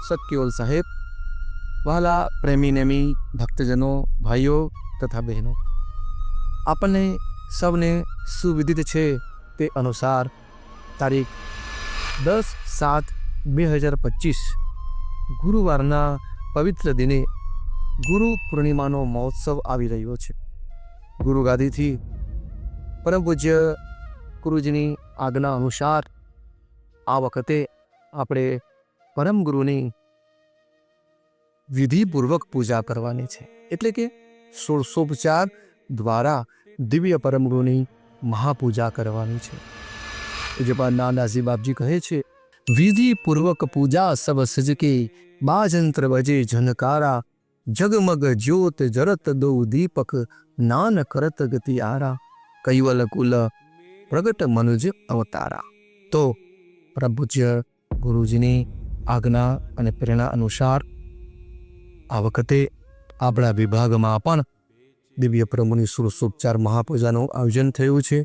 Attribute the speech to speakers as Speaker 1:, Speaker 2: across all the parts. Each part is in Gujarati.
Speaker 1: સતકેવલ સાહેબ, વહાલા પ્રેમી નેમી ભક્તજનો, ભાઈઓ તથા બહેનો, આપણને સૌને સુવિદિત છે તે અનુસાર તારીખ 10/7/2025 ગુરુવારના પવિત્ર દિને ગુરુ પૂર્ણિમાનો મહોત્સવ આવી રહ્યો છે. ગુરુ ગાદીથી પરમ પૂજ્ય ગુરુજીની આજ્ઞા અનુસાર આ વખતે આપણે પરમ ગુરુની વિધિપૂર્વક પૂજા કરવાની છે. એટલે કે ષોડશોપચાર દ્વારા દિવ્ય પરમ ગુરુની મહાપૂજા કરવાની છે. પૂજ્યપાદ નાનાજી બાપજી કહે છે, વિધિપૂર્વક પૂજા સબ સજકે, બાજંત્ર બજે ઝનકારા, જગમગ જ્યોત જરત દો દીપક, નાન કરત ગતિ આરા, કૈવલ કુલ પ્રગટ મનુજ અવતારા. તો પરમ પૂજ્ય ગુરુજીની આજ્ઞા અને પ્રેરણા અનુસાર આ વખતે આપણા વિભાગમાં પણ દિવ્ય પ્રભુની ષોડશોપચાર મહાપૂજાનું આયોજન થયું છે.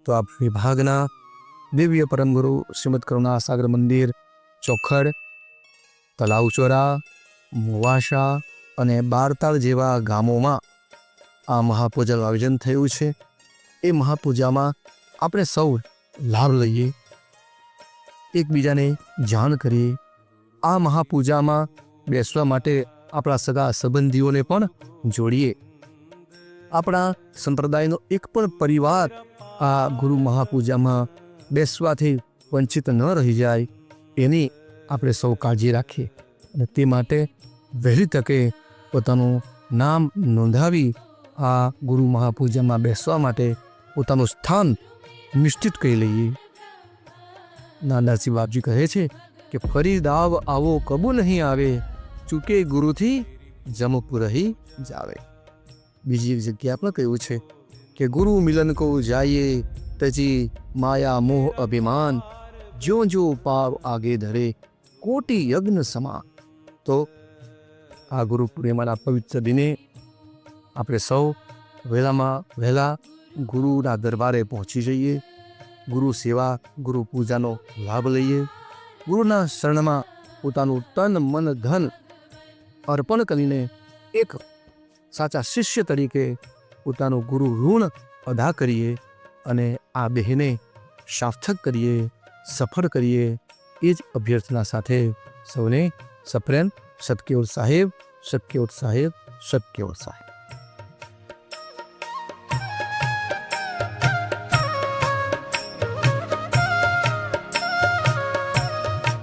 Speaker 1: તો આ વિભાગના દિવ્ય પરમ ગુરુ શ્રીમદ કરુણા સાગર મંદિર, ચોખડ, તલાવચોરા, મુવાસા અને બારતાલ જેવા ગામોમાં આ મહાપૂજાનું આયોજન થયું છે. એ મહાપૂજામાં આપણે સૌ લાભ લઈએ, એકબીજાને જાણ કરીએ. આ મહાપૂજામાં બેસવા માટે આપણા સગા સંબંધીઓને પણ જોડીએ. આપણા સંપ્રદાયનો એક પણ પરિવાર આ ગુરુ મહાપૂજામાં બેસવાથી વંચિત ન રહી જાય એની આપણે સૌ કાળજી રાખીએ. અને તે માટે વહેલી તકે પોતાનું નામ નોંધાવી આ ગુરુ મહાપૂજામાં બેસવા માટે પોતાનું સ્થાન નિશ્ચિત કરી લઈએ. નાનાજી બાપજી કહે છે કે ફરી દાવ આવો કબુ નહીં આવે, ચૂકે ગુરુથી જમપુ રહી જાવે. બીજી એક જગ્યા પણ કહ્યું છે કે ગુરુ મિલન કો જાઈએ, તજી માયા મોહ અભિમાન, જો જો પાવ આગે ધરે, કોટી યજ્ઞ સમા. તો આ ગુરુ પૂર્ણિમાના પવિત્ર દિને આપણે સૌ વહેલામાં વહેલા ગુરુના દરબારે પહોંચી જઈએ, ગુરુ સેવા ગુરુ પૂજાનો લાભ લઈએ, ગુરુના શરણમાં પોતાનું તન મન ધન અર્પણ કરીને એક સાચા શિષ્ય તરીકે પોતાનું ગુરુ ઋણ અદા કરીએ અને આ દેહને સાર્થક કરીએ, સફળ કરીએ. એ જ અભ્યર્થના સાથે સૌને સપ્રેમ સતકેવલ સાહેબ, સતકેવલ સાહેબ, સતકેવલ સાહેબ.